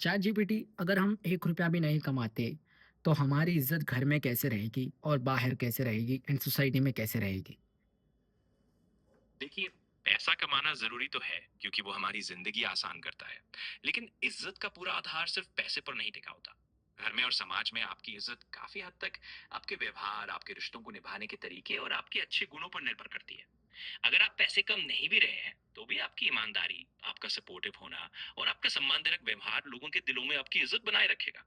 Chat GPT अगर हम 1 रुपया भी नहीं कमाते, तो हमारी इज़्ज़त घर में कैसे रहेगी और बाहर कैसे रहेगी एंड सोसाइटी में कैसे रहेगी? देखिए, पैसा कमाना ज़रूरी तो है क्योंकि वो हमारी ज़िंदगी आसान करता है। लेकिन इज़्ज़त का पूरा आधार सिर्फ़ पैसे पर नहीं टिका होता। घर में और समाज में आपकी इज़्ज़त काफ़ी हद तक आपके व्यवहार, आपके रिश्तों को निभाने के तरीके और आपके अच्छे गुणों पर निर्भर करती है। अगर आप पैसे कम नहीं भी रहे हैं, तो भी आपकी ईमानदारी, आपका सपोर्टिव होना और आपका सम्मानजनक व्यवहार लोगों के दिलों में आपकी इज़्ज़त बनाए रखेगा।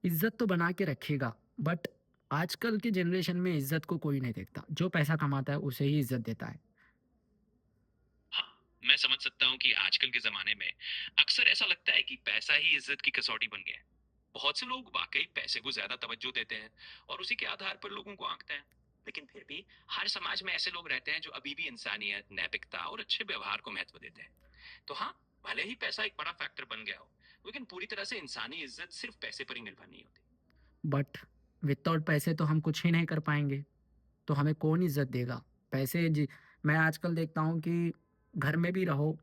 इज़्ज़त तो बना के रखेगा, बट आजकल के जनरेशन में इज़्ज़त को कोई नहीं देखता। जो पैसा कमाता है, उसे ही इज़्ज़त देता है। हाँ, मैं समझ सकता हूँ कि आजकल के ज़माने में अक्सर ऐसा लगता है कि पैसा ही इज़्ज़त की कसौटी बन गया है। बहुत से लोग वाकई पैसे को ज्यादा तवज्जो देते हैं और उसी के आधार पर लोगों को आंकते हैं। लेकिन फिर भी हर समाज में ऐसे लोग रहते हैं जो अभी भी इंसानियत, नैतिकता और अच्छे व्यवहार को महत्व देते हैं। तो हाँ, भले ही पैसा एक बड़ा फैक्टर बन गया हो, लेकिन पूरी तरह से इंसानी इज्जत सिर्फ पैसे पर ही निर्भर नहीं होती। बट विथआउट पैसे तो हम कुछ ही नहीं कर पाएँगे, तो हमें कौन इज़्ज़त देगा? पैसे जी मैं आजकल देखता हूँ कि घर में भी रहो,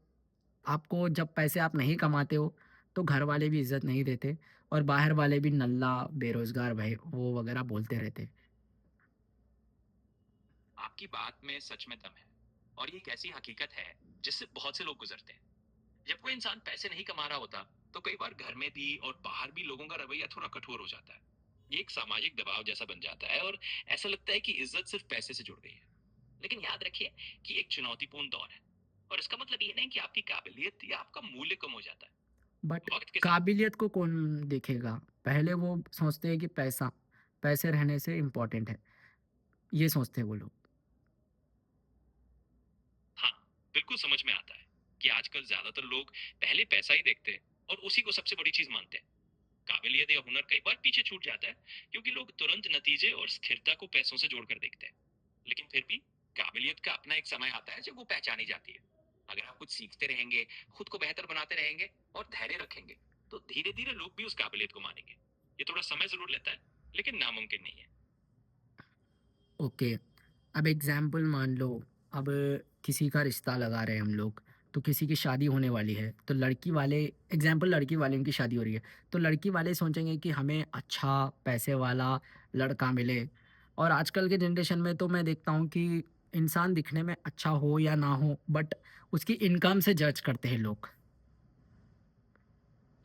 आपको जब पैसे आप नहीं कमाते हो, तो घर वाले भी इज़्ज़त नहीं देते और बाहर वाले भी नल्ला, बेरोज़गार भई वो वगैरह बोलते रहते। आपकी बात में सच में दम है, और ये एक ऐसी हकीकत है जिससे बहुत से लोग गुजरते हैं। जब कोई इंसान पैसे नहीं कमा रहा होता, तो कई बार घर में भी और बाहर भी लोगों का रवैया थोड़ा कठोर हो जाता है। ये एक सामाजिक दबाव जैसा बन जाता है और ऐसा लगता है कि इज्जत सिर्फ पैसे से जुड़ गई है। लेकिन याद रखिए कि एक चुनौतीपूर्ण दौर है, और इसका मतलब ये नहीं कि आपकी काबिलियत या आपका मूल्य कम हो जाता है। बट वक्त के साथ काबिलियत को कौन देखेगा? पहले वो सोचते हैं कि पैसे रहने से इम्पोर्टेंट है, ये सोचते हैं वो लोग। हाँ, बिल्कुल समझ में आता है कि आजकल ज्यादातर लोग पहले पैसा ही देखते हैं और उसी को सबसे बड़ी चीज मानते हैं। काबिलियत या हुनर कई बार पीछे छूट जाता है क्योंकि लोग तुरंत नतीजे और स्थिरता को पैसों से जोड़कर देखते हैं। लेकिन फिर भी काबिलियत का अपना एक समय आता है जब वो पहचानी जाती है। अगर आप कुछ सीखते रहेंगे, खुद को बेहतर बनाते रहेंगे और धैर्य रखेंगे, तो धीरे धीरे लोग भी उस काबिलियत को मानेंगे। ये थोड़ा समय जरूर लेता है, लेकिन नामुमकिन नहीं है। ओके, अब एग्ज़ाम्पल मान लो, अब किसी का रिश्ता लगा रहे हैं हम लोग, तो किसी की शादी होने वाली है, तो लड़की वाले उनकी शादी हो रही है, तो लड़की वाले सोचेंगे कि हमें अच्छा पैसे वाला लड़का मिले। और आजकल के जनरेशन में तो मैं देखता हूँ कि इंसान दिखने में अच्छा हो या ना हो, बट उसकी इनकम से जज करते हैं लोग।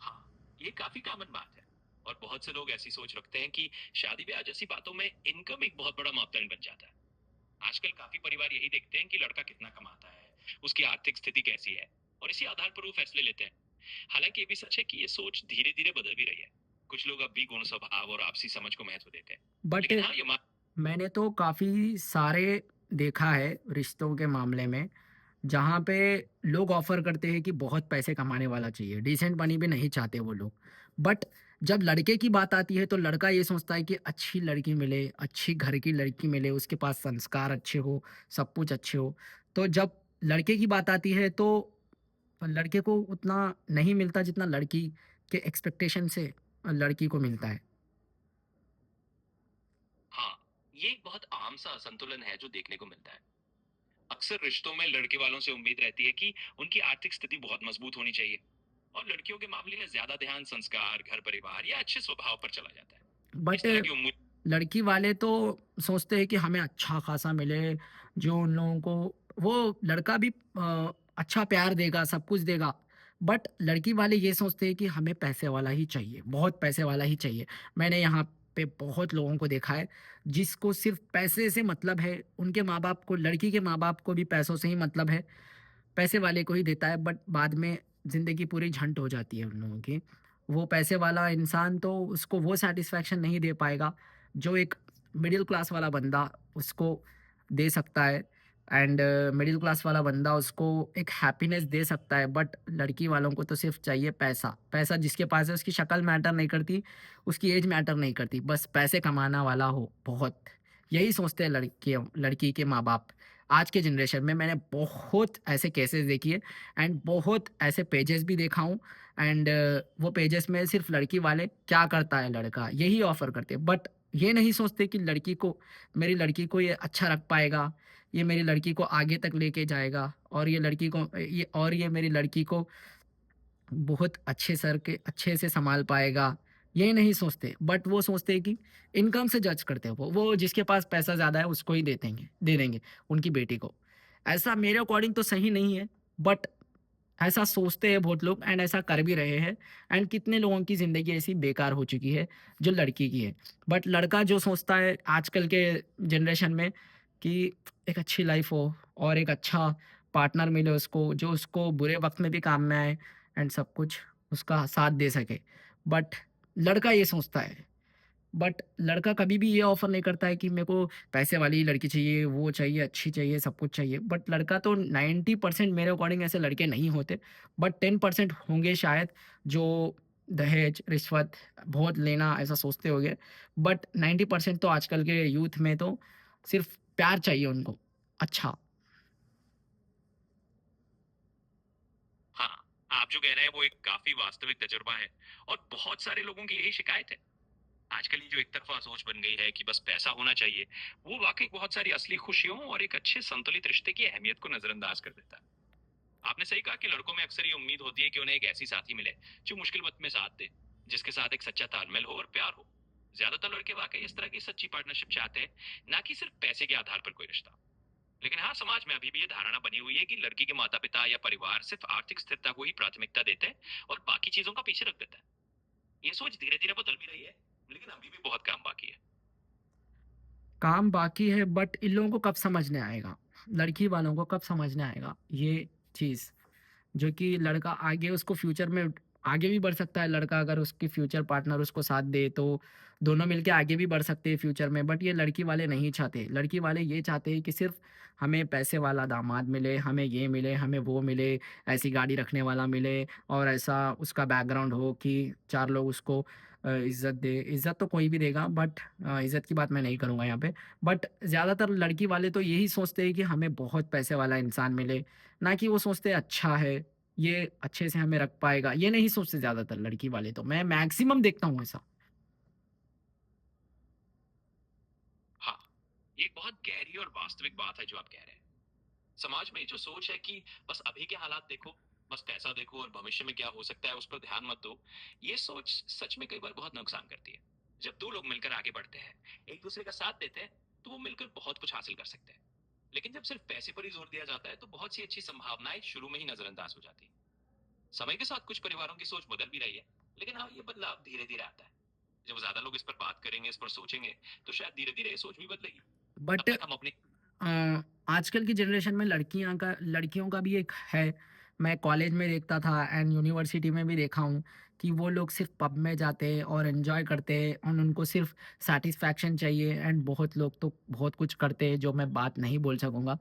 हाँ, ये काफी कॉमन बात है। और बहुत से लोग ऐसी सोच रखते हैं कि शादी ब्याह जैसी बातों में इनकम एक बहुत बड़ा मापदंड बन जाता है। आजकल काफी परिवार यही देखते हैं कि लड़का कितना कमाता है, उसकी आर्थिक स्थिति कैसी है, और इसी आधार पर वो फैसले लेते हैं। हालांकि ये भी सच है कि ये सोच धीरे धीरे बदल भी रही है। कुछ लोग अब भी गुण स्वभाव और आपसी समझ को महत्व देते हैं। बट लेकिन हाँ, ये मैंने तो काफ़ी सारे देखा है रिश्तों के मामले में, जहाँ पे लोग ऑफ़र करते हैं कि बहुत पैसे कमाने वाला चाहिए, डिसेंट मनी भी नहीं चाहते वो लोग। बट जब लड़के की बात आती है तो लड़का ये सोचता है कि अच्छी लड़की मिले, अच्छी घर की लड़की मिले, उसके पास संस्कार अच्छे हो, सब कुछ अच्छे हो। तो जब लड़के की बात आती है तो लड़के को उतना नहीं मिलता जितना लड़की के एक्सपेक्टेशन से लड़की को मिलता है। हाँ, ये एक बहुत आम सा असंतुलन है जो देखने को मिलता है। अक्सर रिश्तों में लड़के वालों से उम्मीद रहती है कि उनकी आर्थिक स्थिति बहुत मजबूत होनी चाहिए, और लड़कियों के मामले में ज्यादा ध्यान संस्कार, घर परिवार या अच्छे स्वभाव पर चला जाता है। बट इस तरह की उम्मीद लड़की वाले तो सोचते हैं कि हमें अच्छा खासा मिले, जो उन लोगों को वो लड़का भी अच्छा प्यार देगा, सब कुछ देगा। बट लड़की वाले ये सोचते हैं कि हमें पैसे वाला ही चाहिए, बहुत पैसे वाला ही चाहिए। मैंने यहाँ पे बहुत लोगों को देखा है, जिसको सिर्फ़ पैसे से मतलब है, उनके माँ-बाप को लड़की के माँ-बाप को भी पैसों से ही मतलब है, पैसे वाले को ही देता है, बट बाद में ज़िंदगी पूरी झंड हो जाती है उन लोगों की। वो पैसे वाला इंसान तो उसको वो सैटिस्फैक्शन नहीं दे पाएगा, जो एक मिडल क्लास वाला बंदा उसको दे सकता है। एंड मिडल क्लास वाला बंदा उसको एक हैप्पीनेस दे सकता है, बट लड़की वालों को तो सिर्फ़ चाहिए पैसा। पैसा जिसके पास है उसकी शक्ल मैटर नहीं करती, उसकी एज मैटर नहीं करती, बस पैसे कमाना वाला हो बहुत। यही सोचते हैं लड़की के माँ-बाप। आज के जनरेशन में मैंने बहुत ऐसे केसेस देखी है एंड बहुत ऐसे पेजेस भी देखा हूँ। एंड वो पेजेस में सिर्फ लड़की वाले क्या करता है लड़का यही ऑफर करते हैं, बट ये नहीं सोचते कि मेरी लड़की को ये अच्छा रख पाएगा, ये मेरी लड़की को आगे तक लेके जाएगा, और ये मेरी लड़की को बहुत अच्छे से सँभाल पाएगा, ये नहीं सोचते। बट वो सोचते हैं कि इनकम से जज करते हैं वो जिसके पास पैसा ज़्यादा है उसको ही दे देंगे उनकी बेटी को। ऐसा मेरे अकॉर्डिंग तो सही नहीं है, बट ऐसा सोचते हैं बहुत लोग एंड ऐसा कर भी रहे हैं एंड कितने लोगों की ज़िंदगी ऐसी बेकार हो चुकी है, जो लड़की की है। बट लड़का जो सोचता है आजकल के जनरेशन में कि एक अच्छी लाइफ़ हो और एक अच्छा पार्टनर मिले उसको, जो उसको बुरे वक़्त में भी काम में आए एंड सब कुछ उसका साथ दे सके। बट लड़का ये सोचता है, बट लड़का कभी भी ये ऑफ़र नहीं करता है कि मेरे को पैसे वाली लड़की चाहिए, वो चाहिए, अच्छी चाहिए, सब कुछ चाहिए। बट लड़का तो 90% मेरे अकॉर्डिंग ऐसे लड़के नहीं होते, बट 10% होंगे शायद जो दहेज, रिश्वत बहुत लेना ऐसा सोचते होंगे। बट 90% तो आजकल के यूथ में तो सिर्फ़ प्यार चाहिए उनको, अच्छा। हाँ, आप जो कह रहे हैं वो एक काफी वास्तविक तजुर्बा है और बहुत सारे लोगों की यही शिकायत है। आजकल ये जो एक तरफा सोच बन गई है कि बस पैसा होना चाहिए, वो वाकई बहुत सारी असली खुशियों और एक अच्छे संतुलित रिश्ते की अहमियत को नजरअंदाज कर देता है। आपने सही कहा कि लड़कों में अक्सर ये उम्मीद होती है कि उन्हें एक ऐसी साथी मिले जो मुश्किल वक्त में साथ दे, जिसके साथ एक सच्चा तालमेल हो और प्यार हो। ज्यादातर लड़के वाकई इस तरह की सच्ची पार्टनरशिप चाहते हैं, ना कि सिर्फ पैसे के आधार पर कोई रिश्ता। लेकिन हाँ, समाज में अभी भी ये धारणा बनी हुई है कि लड़की के माता पिता या परिवार सिर्फ आर्थिक स्थिरता को ही प्राथमिकता देते हैं और बाकी चीजों का पीछे रख देता है। ये सोच धीरे धीरे बदल भी रही है, लेकिन अभी भी बहुत काम बाकी है। काम बाकी है बट इन लोगों को कब समझ में आएगा? लड़की वालों को कब समझ में आएगा ये चीज़? जो कि लड़का आगे उसको फ्यूचर में आगे भी बढ़ सकता है लड़का अगर उसकी फ्यूचर पार्टनर उसको साथ दे तो दोनों मिलके आगे भी बढ़ सकते हैं फ्यूचर में बट ये लड़की वाले नहीं चाहते। लड़की वाले ये चाहते हैं कि सिर्फ़ हमें पैसे वाला दामाद मिले, हमें ये मिले, हमें वो मिले, ऐसी गाड़ी रखने वाला मिले और ऐसा उसका बैकग्राउंड हो कि 4 लोग उसको इज़्ज़त दे। इज़्ज़त तो कोई भी देगा बट इज़्ज़त की बात मैं नहीं करूँगा यहाँ पे। बट ज़्यादातर लड़की वाले तो यही सोचते हैं कि हमें बहुत पैसे वाला इंसान मिले, ना कि वो सोचते हैं अच्छा है, ये अच्छे से हमें रख पाएगा, ये नहीं सोचते ज़्यादातर लड़की वाले तो, मैं मैक्सिमम देखता हूँ ऐसा। हाँ, ये एक बहुत गहरी और वास्तविक बात है जो आप कह रहे हैं। समाज में ये जो सोच है कि बस अभी के हालात देखो, बस पैसा देखो और भविष्य में क्या हो सकता है उस पर ध्यान मत दो, ये सोच सच में कई बार बहुत नुकसान करती है। जब दो लोग मिलकर आगे बढ़ते हैं, एक दूसरे का साथ देते हैं, तो वो मिलकर बहुत कुछ हासिल कर सकते हैं। लेकिन जब सिर्फ पैसे पर ही जोर दिया जाता है, तो बहुत सी अच्छी संभावनाएं शुरू में ही नजरअंदाज हो जाती हैं। समय के साथ कुछ परिवारों की सोच बदल भी रही है, लेकिन हाँ, ये बदलाव धीरे धीरे आता है। जब ज्यादा लोग इस पर बात करेंगे, इस पर सोचेंगे, तो शायद धीरे धीरे ये सोच भी बदलेगी। तब बट तक हम अपनी आजकल की जनरेशन में लड़कियों का भी एक है, मैं कॉलेज में देखता था एंड यूनिवर्सिटी में भी देखा हूँ कि वो लोग सिर्फ़ पब में जाते हैं और एन्जॉय करते हैं और उनको सिर्फ़ सैटिस्फैक्शन चाहिए एंड बहुत लोग तो बहुत कुछ करते हैं जो मैं बात नहीं बोल सकूँगा।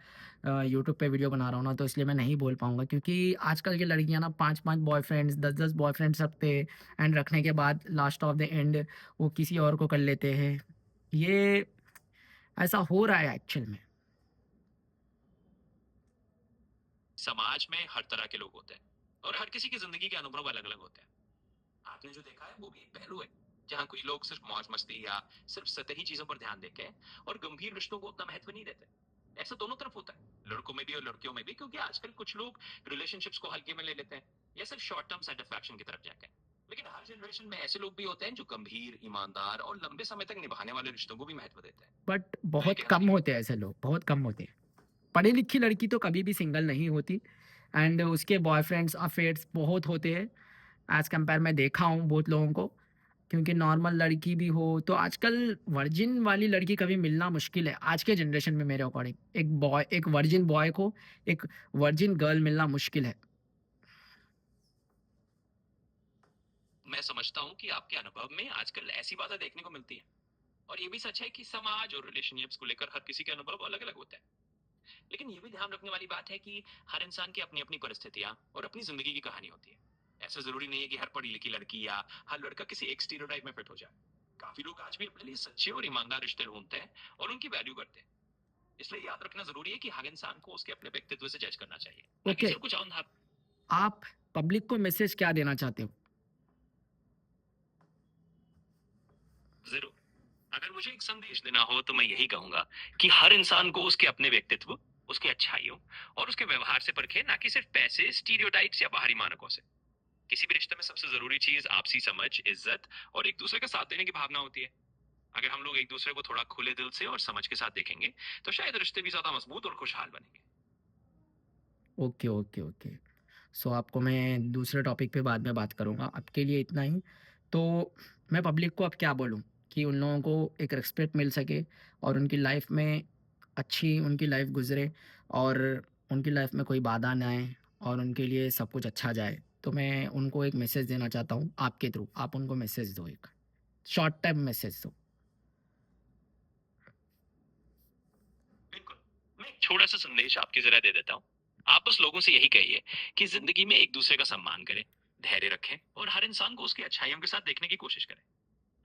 यूट्यूब पे वीडियो बना रहा हूँ ना तो इसलिए मैं नहीं बोल पाऊँगा क्योंकि आजकल की लड़कियाँ ना 5-5 बॉयफ्रेंड्स, 10-10 बॉयफ्रेंड्स रखते हैं एंड रखने के बाद लास्ट ऑफ द एंड वो किसी और को कर लेते हैं। ये ऐसा हो रहा है एक्चुअल में। समाज में हर तरह के लोग होते हैं और हर किसी की जिंदगी के अनुभव अलग अलग होते हैं। आपने जो देखा है वो भी एक पहलू है, जहाँ कुछ लोग सिर्फ मौज मस्ती या सिर्फ सतही चीजों पर ध्यान देते हैं और गंभीर रिश्तों को उतना महत्व नहीं देते। ऐसा दोनों तरफ होता है, लड़कों में भी और लड़कियों में भी, क्योंकि आजकल कुछ लोग रिलेशनशिप्स को हल्के में ले लेते हैं या सिर्फ शॉर्ट टर्म सेटिस्फैक्शन की तरफ जाते हैं। लेकिन हर जनरेशन में ऐसे लोग भी होते हैं जो गंभीर, ईमानदार और लंबे समय तक निभाने वाले रिश्तों को भी महत्व देते हैं। बट मैं ये बहुत कहना कम नहीं। होते हैं ऐसे लोग, बहुत कम होते हैं। पढ़ी लिखी लड़की तो कभी भी सिंगल नहीं होती एंड उसके बॉयफ्रेंड्स, अफेयर्स बहुत होते हैं एज़ कंपेयर मैं देखा हूँ बहुत लोगों को। क्योंकि नॉर्मल लड़की भी हो तो आजकल वर्जिन वाली लड़की कभी मिलना मुश्किल है, आज के जनरेशन में मेरे अकॉर्डिंग। एक वर्जिन बॉय को एक वर्जिन गर्ल मिलना मुश्किल है। मैं समझता हूँ कि आपके अनुभव में आजकल ऐसी बातें देखने को मिलती हैं, और ये भी सच है कि समाज और रिलेशनशिप्स को लेकर हर किसी के अनुभव अलग अलग होते हैं। लेकिन ये भी ध्यान रखने वाली बात है कि हर इंसान की अपनी अपनी परिस्थितियां और अपनी जिंदगी की कहानी होती है। ऐसा जरूरी नहीं है कि हर पढ़ी लिखी लड़की या हर लड़का किसी एक स्टीरियोटाइप में फिट हो जाए। काफी लोग आज भी अपने लिए सच्चे और ईमानदार रिश्ते ढूंढते हैं और उनकी वैल्यू करते हैं। इसलिए याद रखना जरूरी है कि हर इंसान को उसके अपने व्यक्तित्व से जज करना चाहिए, ना कि ओके, सिर्फ कुछ आधार। आप पब्लिक को मैसेज क्या देना चाहते हो? जरूर। अगर मुझे एक संदेश देना हो तो मैं यही कहूंगा कि हर इंसान को उसके अपने व्यक्तित्व, उसकी अच्छाइयों और उसके व्यवहार से परखे, ना कि सिर्फ पैसे, स्टीरियोटाइप्स या बाहरी मानकों से। किसी भी रिश्ते में सबसे ज़रूरी चीज़ आपसी समझ, इज़्ज़त और एक दूसरे का साथ देने की भावना होती है। अगर हम लोग एक दूसरे को थोड़ा खुले दिल से और समझ के साथ देखेंगे, तो शायद रिश्ते भी ज़्यादा मजबूत और खुशहाल बनेंगे। Okay, okay, okay. सो आपको मैं दूसरे टॉपिक पे बाद में बात करूँगा, अब के लिए इतना ही। तो मैं पब्लिक को अब क्या बोलूँ कि उन लोगों को एक रिस्पेक्ट मिल सके और उनकी लाइफ़ में अच्छी उनकी लाइफ़ गुज़रे और उनकी लाइफ़ में कोई बाधा ना आए और उनके लिए सब कुछ अच्छा जाए। तो मैं उनको एक मैसेज देना चाहता हूँ आपके थ्रू, आप उनको मैसेज दो एक, शॉर्ट टर्म मैसेज दो। बिल्कुल। मैं एक छोटा-सा संदेश आपके ज़रिए दे देता हूँ। आप बस लोगों से यही कहिए कि ज़िंदगी में एक दूसरे का सम्मान करें, धैर्य रखें और हर इंसान को उसकी अच्छाइयों के साथ देखने की कोशिश करें।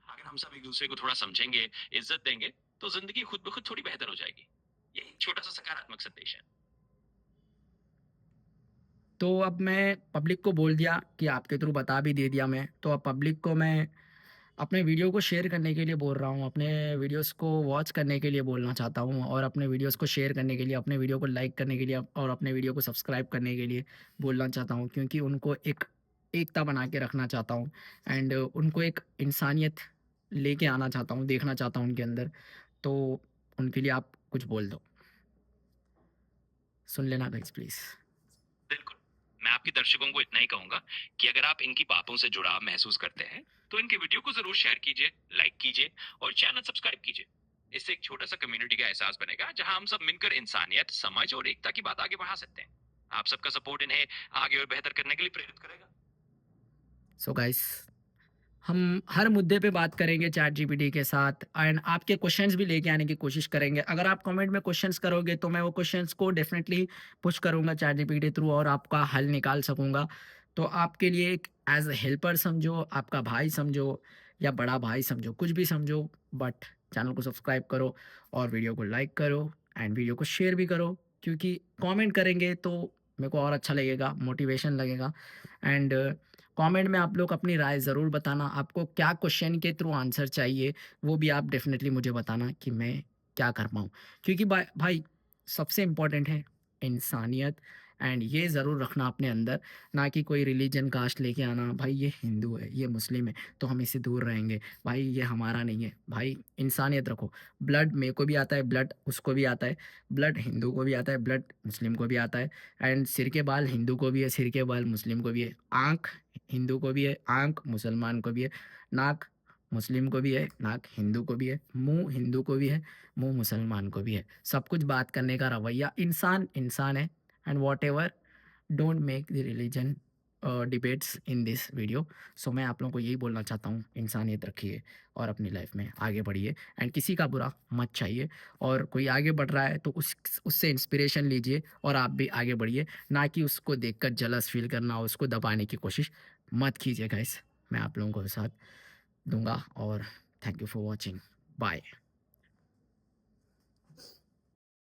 अगर हम सब एक दूसरे को थोड़ा समझेंगे, इज्जत देंगे, तो जिंदगी खुद ब खुद थोड़ी बेहतर हो जाएगी। ये एक छोटा सा सकारात्मक संदेश है। तो अब मैं पब्लिक को बोल दिया कि आपके थ्रू बता भी दे दिया मैं, तो अब पब्लिक को मैं अपने वीडियो को शेयर करने के लिए बोल रहा हूँ, अपने वीडियोज़ को वॉच करने के लिए बोलना चाहता हूँ और अपने वीडियोज़ को शेयर करने के लिए, अपने वीडियो को लाइक करने के लिए और अपने वीडियो को सब्सक्राइब करने के लिए बोलना चाहता हूँ क्योंकि उनको एक एकता बना के रखना चाहता हूँ एंड उनको एक इंसानियत लेके आना चाहता हूँ, देखना चाहता हूँ उनके अंदर। तो उनके लिए आप कुछ बोल दो। सुन लेना गाइज़ प्लीज़। बिल्कुल। मैं आपके दर्शकों को इतना ही कहूंगा कि अगर आप इनकी बातों से जुड़ाव महसूस करते हैं, तो इनके वीडियो को जरूर शेयर कीजिए, लाइक कीजिए और चैनल सब्सक्राइब कीजिए। इससे एक छोटा सा कम्युनिटी का एहसास बनेगा, जहां हम सब मिलकर इंसानियत, समझ और एकता की बात आगे बढ़ा सकते हैं। आप सबका सपोर्ट इन्हें आगे और बेहतर करने के लिए प्रेरित करेगा। सो गाइज़ हम हर मुद्दे पे बात करेंगे चैट जीपीटी के साथ एंड आपके क्वेश्चंस भी लेके आने की कोशिश करेंगे। अगर आप कमेंट में क्वेश्चंस करोगे तो मैं वो क्वेश्चंस को डेफ़िनेटली पुश करूँगा चैट जीपीटी थ्रू और आपका हल निकाल सकूँगा। तो आपके लिए एक एज़ अ हेल्पर समझो, आपका भाई समझो या बड़ा भाई समझो, कुछ भी समझो बट चैनल को सब्सक्राइब करो और वीडियो को लाइक करो एंड वीडियो को शेयर भी करो क्योंकि कमेंट करेंगे तो मेरे को और अच्छा लगेगा, मोटिवेशन लगेगा एंड कमेंट में आप लोग अपनी राय ज़रूर बताना, आपको क्या क्वेश्चन के थ्रू आंसर चाहिए, वो भी आप डेफ़िनेटली मुझे बताना कि मैं क्या कर पाऊँ। क्योंकि भाई सबसे इम्पोर्टेंट है इंसानियत एंड ये ज़रूर रखना अपने अंदर, ना कि कोई रिलीजन कास्ट लेके आना, भाई ये हिंदू है, ये मुस्लिम है, तो हम इससे दूर रहेंगे, भाई ये हमारा नहीं है। भाई इंसानियत रखो, ब्लड मेरे को भी आता है, ब्लड उसको भी आता है, ब्लड हिंदू को भी आता है, ब्लड मुस्लिम को भी आता है एंड सिर के बाल हिंदू को भी है, सिर के बाल मुस्लिम को भी है, आँख हिंदू को भी है, आँख मुसलमान को भी है, नाक मुस्लिम को भी है, नाक हिंदू को भी है, मुँह हिंदू को भी है, मुँह मुसलमान को भी है। सब कुछ बात करने का रवैया इंसान इंसान है and whatever don't make the religion debates in this video. So मैं आप लोगों को यही बोलना चाहता हूँ, इंसानियत रखिए और अपनी लाइफ में आगे बढ़िए एंड किसी का बुरा मत चाहिए और कोई आगे बढ़ रहा है तो उससे इंस्पिरेशन लीजिए और आप भी आगे बढ़िए, ना कि उसको देखकर जलस फील करना, उसको दबाने की कोशिश मत कीजिए गाइस। मैं आप लोगों को साथ दूँगा और thank you for watching. Bye.